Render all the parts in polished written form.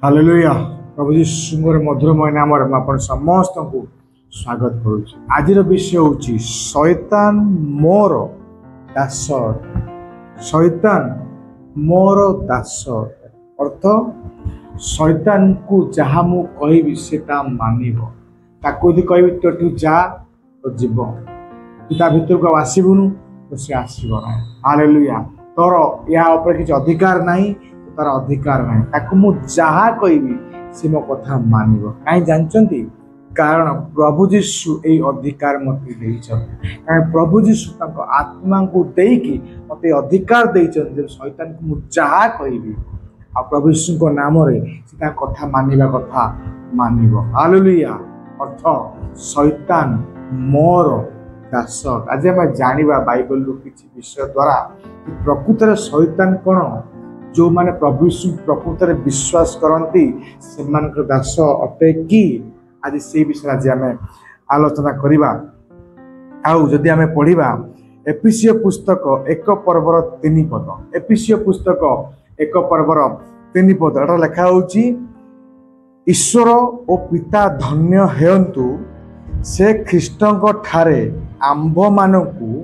Hallelujah प्रभु यीशुଙ୍କର मधुरमय नाम आपण समस्त को स्वागत करुच्ची। आज विषय हूँ शैतान मोर दास। शैतान मोर दास अर्थ शैतान को जहाँ मु कहबी से मानिब। ताको यदि कहबी तो तू जा तो जीव, तू ता भीतर को आसबुनु तो सी आसब ना। हालेलुया तोर या ऊपर किसी अधिकार नहीं, तार अधिकार नहीं। ताको मु जहाँ कहबी से मो कथा मानिब। कहीं जानते कारण प्रभु जीशु यही अधिकार मत कारण प्रभु जीशु आत्मा को देकी मत अधिकार देते शैतान को मु जहाँ कहबी आ प्रभु यीशु को नाम रे सीता कथा मानिबा कथा मानिब। हालेलुया अर्थ शैतान मोर दास। आज आम जानिबा बाइबल किसी विषय द्वारा प्रकृत शैतान कौन, जो माने प्रभु यीशु प्रकृत विश्वास करती से दास अटे कि आज से विषय आज आम आलोचना करवा। आदि आम पढ़ा एफिसियो पुस्तक 1 पर्वर 3 पद, एफिसियो पुस्तक 1 पर्वर 3 पद एटा लिखा होची, ईश्वर ओ पिता धन्य हेयंतु से ख्रीष्टଙ୍କ ठारे आंभ मानकु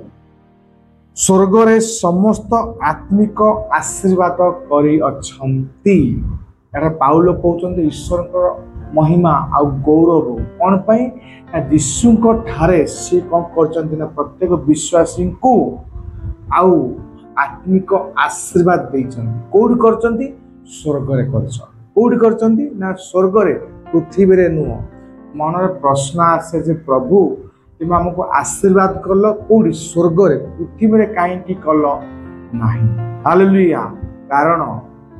स्वर्गरे समस्त आत्मिक आशीर्वाद करी अछंती। एटा पाउल कहउछन्ते ईश्वर महिमा आ गौरव कौन पाई यीशुଙ୍କ ठारे से कौन करछन्ते ना प्रत्येक विश्वासी को आउ आत्मिक आशीर्वाद देछन्ते। कोड करछन्ती स्वर्गरे करछन। कोड करछन्ती ना स्वर्गरे, पृथ्वी रे नुह। मनर प्रश्न आसे जे प्रभु तुम आमको आशीर्वाद कल कौड़ी स्वर्गरे, पृथ्वी में कहीं कल नहीं। हालेलुया कारण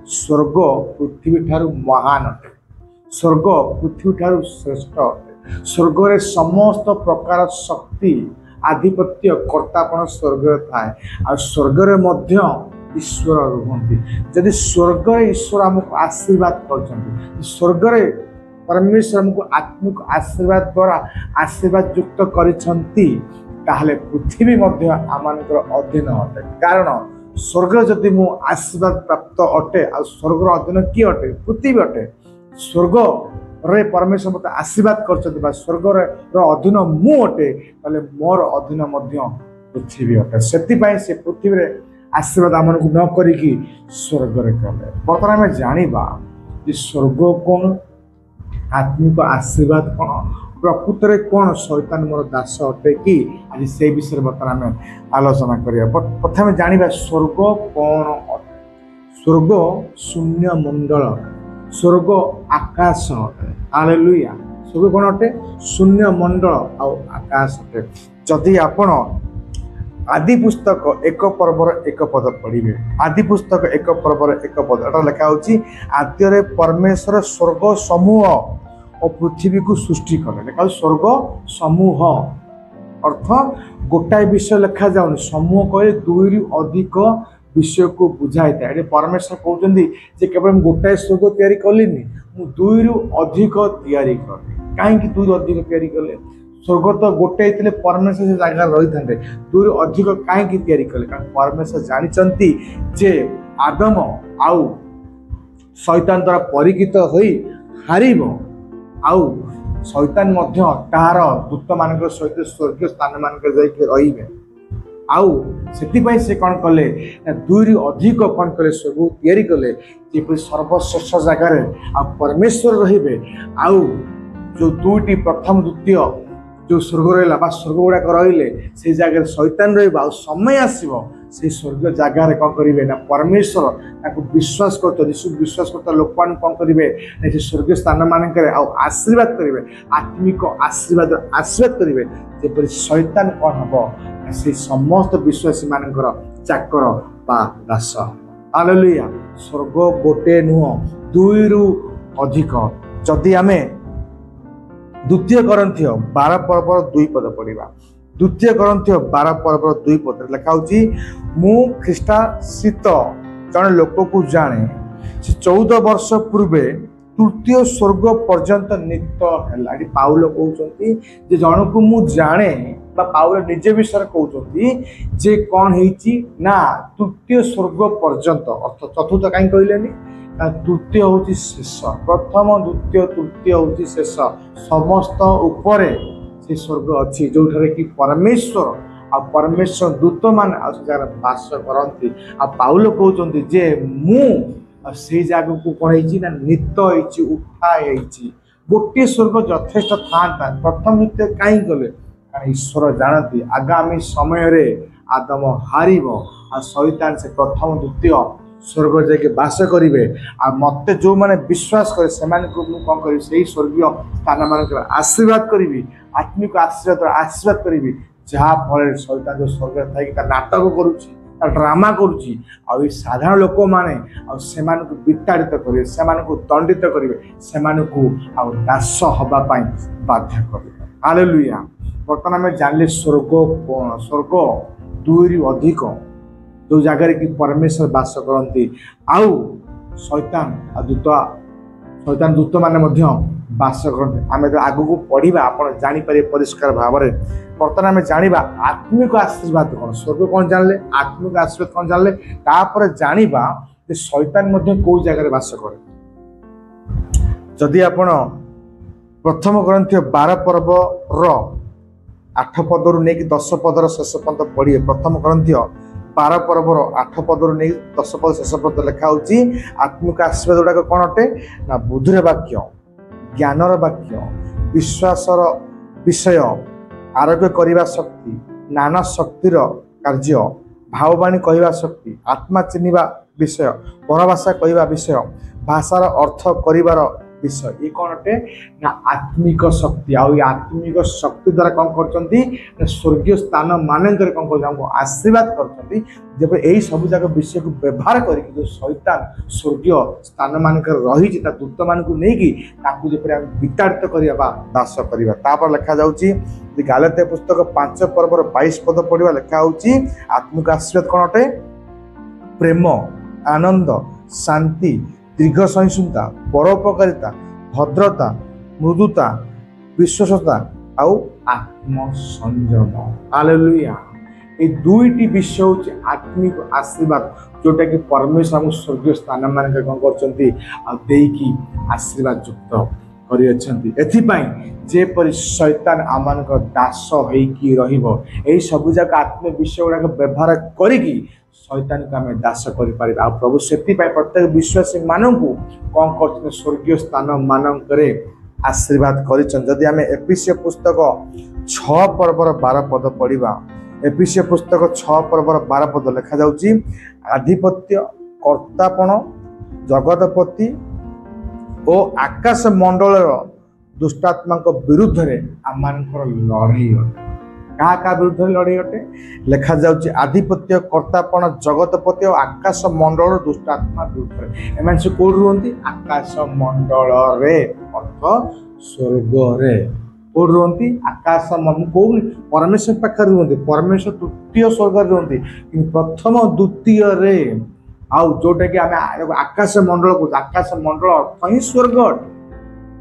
स्वर्ग पृथ्वी ठारू महान अटे, स्वर्ग पृथ्वी ठारू श्रेष्ठ अटे। स्वर्गरे समस्त प्रकार शक्ति आधिपत्य कर्तापण स्वर्गरे थाए आ स्वर्गरे मध्य ईश्वर रुहंती। जदि स्वर्गरे ईश्वर आमको आशीर्वाद करछन्ती, स्वर्गरे परमेश्वर हमको आत्मिक आशीर्वाद द्वारा आशीर्वाद युक्त करिछन्ती, ताहले पृथ्वी मध्य आमानकर अधीन अटे। कारण स्वर्ग जदि मु आशीर्वाद प्राप्त अटे आ स्वर्गर अधीन कि अटे, पृथ्वी अटे। स्वर्ग रे परमेश्वर मते आशीर्वाद करछन्ती बा स्वर्गर रो अधीन मु अटे, ताहले मोर अधीन मध्य पृथ्वी अटे। सेति पई से पृथ्वी रे आशीर्वाद आमानकु न करिकि स्वर्ग रे कले। वर्तमान में जानिबा जे स्वर्ग कोन, आत्मिक आशीर्वाद कौन, प्रकृत में कौन शैतान मोर दास अटे कि आज से विषय बर्तमान आम आलोचना करिया। प्रथम जानिबा स्वर्ग कौन अटे। स्वर्ग शून्य मंडल, स्वर्ग आकाश अटे। हालेलुया स्वर्ग कौन अटे, शून्य मंडल आ आकाश अटे। जदि आपण आदि पुस्तक 1 पर्वर 1 पद पढ़िबे, आदि पुस्तक 1 पर्वर 1 पद एटा लिखा होची, आद्यरे परमेश्वर स्वर्ग समूह और पृथ्वी को सृष्टि कले। लिखा स्वर्ग समूह अर्थ गोटाए विषय लिखा जाउनी, समूह कहे 2 रु अधिक विषय को बुझाई था। परमेश्वर कहते जे केवल गोटाए स्वर्ग तैयारी कलिनी, मु 2 रु अधिक तैयारी कली। कहीं 2 रु अधिक तैयारी कले, स्वर्ग तो गोटे थे परमेश्वर से जगह रही था, 2 रु अधिक कहीं तैयारी कले। कारण परमेश्वर जानते जे आदम आउ शैतान द्वारा परीक्षित होई हारिब, आउ शैतान मध्य तार दूत मान सहित स्वर्गीय स्थान मान रही आउ से से कौन कले 2 रु अधिक कौन कले स्वर्ग तैयारी कले, जेपरि सर्वश्रेष्ठ जगार आ परमेश्वर रहिबे। आउ जो 2टी प्रथम द्वितीय जो स्वर्ग रहा स्वर्ग गुड़ाक रही से जगह शैतान रहा, समय आसो से स्वर्ग जगार कौन करेंगे ना परमेश्वर विश्वास कर विश्वास करता लोक मान कौन करेंगे से स्वर्गीय स्थान मानक आशीर्वाद करेंगे, आत्मिक आशीर्वाद आशीर्वाद करेंगे। जेपरि शैतान कौन हम से समस्त विश्वासी मानकर चाकर बा दास। हालेलुया स्वर्ग गोटे नुह 2 रु अधिक। जदि आमे द्वितीय करंथियो 12 पर्वर 2 पद पढ़ा, द्वितीय करंथियो 12 पर्वर 2 पद लिखा होची, मु ख्रीष्टाश्रित जन लोक को जाने से 14 वर्ष पूर्वे तृतीय स्वर्ग पर्यंत नित है। पाउल कहते जे जन को मु जाने बा पाउल निजे विषय कहते जे कौन है ना तृतीय स्वर्ग पर्यंत, अर्थ चतुर्थ कहीं कहलेनी तृतीय हूँ शेष प्रथम द्वितीय तृतीय हूँ शेष समस्त उपरे से स्वर्ग अच्छी जो कि परमेश्वर आ परमेश्वर दूत मान बास करती आ पाउल कहते जे मु से जगह को कौन ना नीत हो उठाई गोटे स्वर्ग यथेष्ट था प्रथम द्वितीय कहीं गले कारण ईश्वर जानती आगामी समय रे आदम हार आ शैतान से प्रथम द्वितीय स्वर्ग जाके बास करेंगे आ मत जो मैंने विश्वास करे से कौन करी से स्वर्गीय स्थान मान आशीर्वाद करी आत्मिक आशीर्वाद करी जहाँ फल शैतान जो स्वर्ग थी नाटक करुच्ची ड्रामा करुच्ची आ साधारण लोक मैंने विताड़ित करेंगे से दंडित करेंगे से दास हवापाई बाध्य करेंगे हालेलुया। बर्तमान आम जानले स्वर्ग कौन स्वर्ग दुई अधिक जो जगार कि परमेश्वर बास करती आउ शैतान शैतान दूत मैंने बास करते आम तो आग को पढ़ा आप जापर परिष्कार भाव में बर्तमान आम जाना आत्मिक आशीर्वाद कौन स्वर्ग कौन जानले आत्मिक आशीर्वाद कौन जानले तापर जाना शैतान कौ जगह बास करे जदि आपण प्रथम ग्रंथि 12 पर्व र 8 पदरु नहीं 10 पदर शेष पद पढ़िए प्रथम ग्रंथि 12 पर्वर 8 पदरु नहीं 10 पद शेष पद लिखा होची आत्मिक आशीर्वाद गुड़ाक कौन अटे ना बुद्धिर वाक्य ज्ञानर वाक्य विश्वासर विषय आरोग्य करने शक्ति नाना शक्तिर कार्य भाववाणी कहवा शक्ति आत्मा चिन्हवा विषय परभाषा कहवा विषय भाषार अर्थ करिवार विषय ये कौन अटे ना आत्मिक शक्ति आत्मिक शक्ति द्वारा कौन कर स्वर्गीय स्थान मानक कौन कर आशीर्वाद कर यही सब जाक विषय को व्यवहार करके जो शैतान स्वर्गीय स्थान मानक रही दूत मान नहीं विताड़ित करवा दास करवा लिखा जाऊँगी गालातिया पुस्तक 5 पर्वर 22 पद पढ़ा लिखा होची आत्मिक आशीर्वाद कौन अटे प्रेम आनंद शांति दीर्घ सहिष्णुता परोपकारिता भद्रता मृदुता विश्वासता आउ आत्मसंयम हालेलुया। ये दुईटी विषय होची आत्मिक आशीर्वाद जोटा कि परमेश्वर हम स्वर्गीय स्थान मान कौन कर आशीर्वाद युक्त कर शैतान आम दास होई सब जगह आत्म विषय गुड़ाक व्यवहार करी शैतान को आम दास कर प्रभु से प्रत्येक विश्वासी मानू कौन कर स्वर्गीय स्थान मानक आशीर्वाद कर आम एफिसियों पुस्तक 6 पर्वर 12 पद पढ़ा एफिसियों पुस्तक 6 पर्वर 12 पद लिखा जाउची आधिपत्य कर्तापण जगतपति और आकाश मंडल दुष्टात्मा विरुद्ध आम लड़ाई क्या विरुद्ध लड़ाई अटे लिखा जाउची आधिपत्य कर्तापण जगतपति और आकाश मंडल दुष्टात्मा विरुद्ध एम से कौट रुहति आकाश मंडल अर्थ स्वर्ग कौट रुहति आकाश कौन परमेश्वर पाखे रुहति परमेश्वर तृतीय स्वर्ग रुहति कि प्रथम द्वितीय आउ जोटा कि आम आकाश मंडल को आकाश मंडल अर्थ ही स्वर्ग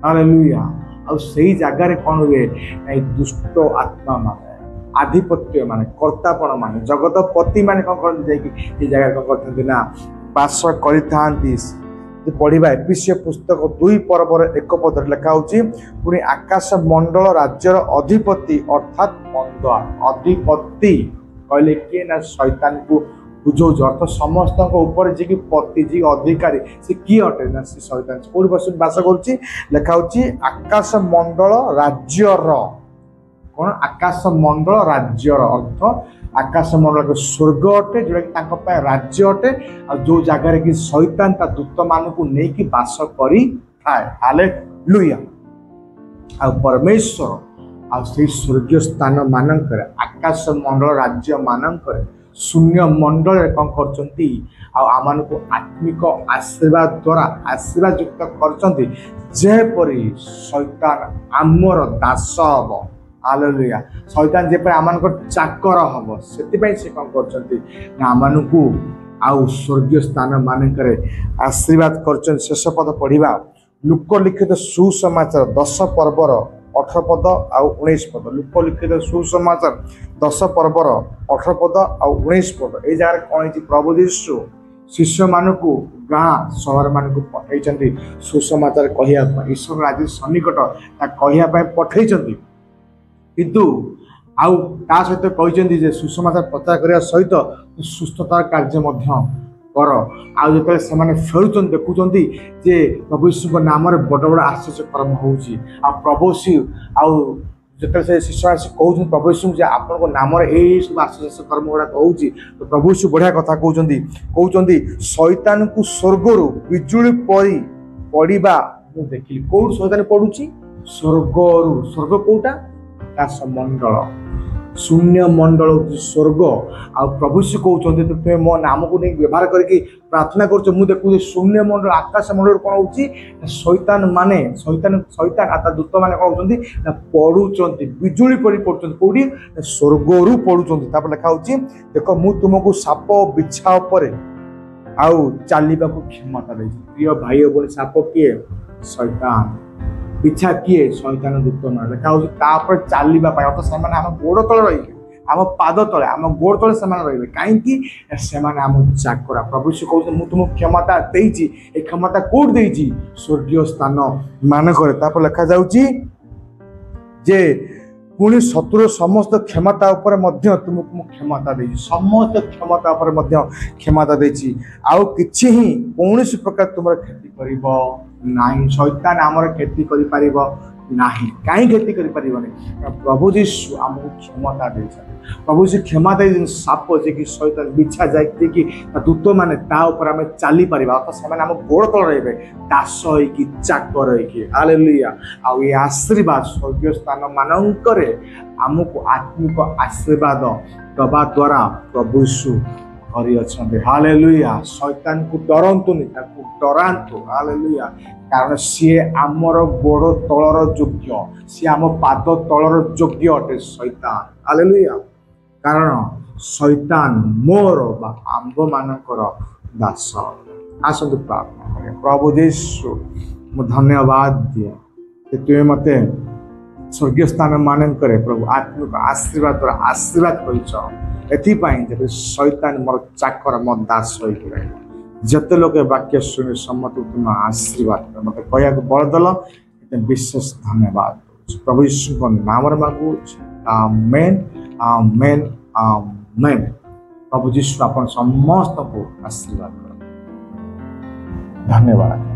हालेलुया आ सही जगार कौन हुए दुष्ट आत्मा माने आधिपत्य माने कर्तापण माने जगतपति माने कौन कर जगह कौन करते ना बास कर पढ़ा एफिसियों पुस्तक 2 पर्वर 1 पद लिखा होची पुणी आकाश मंडल राज्यर अधिपति अर्थात मंद अधिपति कहले किए ना शैतान को बुझौ अर्थ समस्त ऊपर जी पति जी अधिकारी से किए अटे ना से शैतान कौन बास कर लिखा होची आकाश मंडल राज्यर कौन आकाश मंडल राज्यर अर्थ आकाश मंडल स्वर्ग अटे जोटा कि राज्य अटे जो जगार कि शैतान ता दूत मानक नहीं बास कर हालेलुया आ परमेश्वर आ स्वर्गीय स्थान मानक आकाश मंडल राज्य मानक शून्य मंडल कौन कर आत्मिक आशीर्वाद द्वारा आशीर्वाद युक्त करपरी शैतान आमर दास हम हालेलुया शैतान जेपरि आमानकर चाकर हम से कौन कर आउ स्वर्गीय स्थान मानकर आशीर्वाद कर शेष पद पढ़ा लोकलिखित सुसमाचार 10 पर्वर 18 पद आउ 19 पद लोकलिखित सुसमाचार 10 पर्वर 18 पद आउ 19 पद ये जगह कौन प्रभु यीशु शिष्य मानक गाँ सहर मानक पठे सुसमाचार कहवाई ईश्वर आज सन्निकट कहवाई पठे किंतु आउ ता सहित कहते सुसमाचार प्रचार करने सहित सुस्थतार कार्य कर आउ जो से फेरुन देखुं जे प्रभु यीशु नाम बड़ बड़ आश्चर्य कर्म हो प्रभु आउ जो शिष्य आस कहते प्रभु यीशु आपन नाम सब आश्चर्य कर्म गुड़ा कौच तो प्रभु यीशु बढ़िया कथा कहते शैतान को स्वर्गर बिजुली परी पड़ा मुझे देखिली कौट शैतान पड़ुची स्वर्ग कौटा मंडल शून्य मंडल स्वर्ग आ प्रभु से कहते तो तुम्हें मो नाम को नहीं व्यवहार करके प्रार्थना कर देखु शून्य मंडल आकाश मंडल कौन हो शैतान माने शैतान शैतान आता दूत मैंने कौन होती पड़ुंट बिजुली पड़ी पड़ुंट कौटी स्वर्गर पड़ुंट लिखा हो देख मु तुमको साप बिछा पर आउ चलने को क्षमता दे प्रिय भाई बोले साप किए शैतान बिछा किए शैतान दूत मान लिखा हो चलने अर्थ से आम गोड़ तले रही आम पाद तले आम गोड़ तले से रे कहीं आम चाकरा प्रभु से कहते मुझे तुमको क्षमता देती क्षमता कौट देती स्वर्गीय स्थान मानक लिखा जे पुणी शत्रु समस्त क्षमता उपर तुमको क्षमता दे समस्त क्षमता उपर क्षमता देती आउ किछि ही कौन प्रकार तुम क्षति कर नहीं शैतान आमर क्षति कर नहीं कहीं क्षति कर प्रभु यीशु आमको क्षमता दे प्रभु से क्षमा दे साप जे कि शैतान बिछा जाए कि दूत मैंने आम चली पार अर्थात से आम गोड़ तल रे दास होगी चाकर होगी हालेलुया आ ये आशीर्वाद स्वर्गीय स्थान मानक आमको आत्मिक आशीर्वाद दबा द्वारा प्रभु यीशु भरी अच्छा हालेलुया शैतान को डरंतुनि डरांतु हालेलुया कारण सी आमर गोड़ तलर योग्य सी आम पाद तलर योग्य अटे शैतान हालेलुया कारण शैतान मोर बा आंब मानकर दास आसतु प्रार्थना करें प्रभु यीशु मु धन्यवाद दिए कि तुम्हें मते स्वर्गीय स्थान मानक प्रभु आत्मिक आशीर्वाद द्वारा आशीर्वाद कर शैतान मोर चाकर मो दास हो जिते लोग वाक्य शुणी सम्मत तुम आशीर्वाद मत कह बल दल विशेष धन्यवाद प्रभु यीशु नाम मांगू आमेन आमेन आमेन प्रभु यीशु आप समस्त को आशीर्वाद कर धन्यवाद।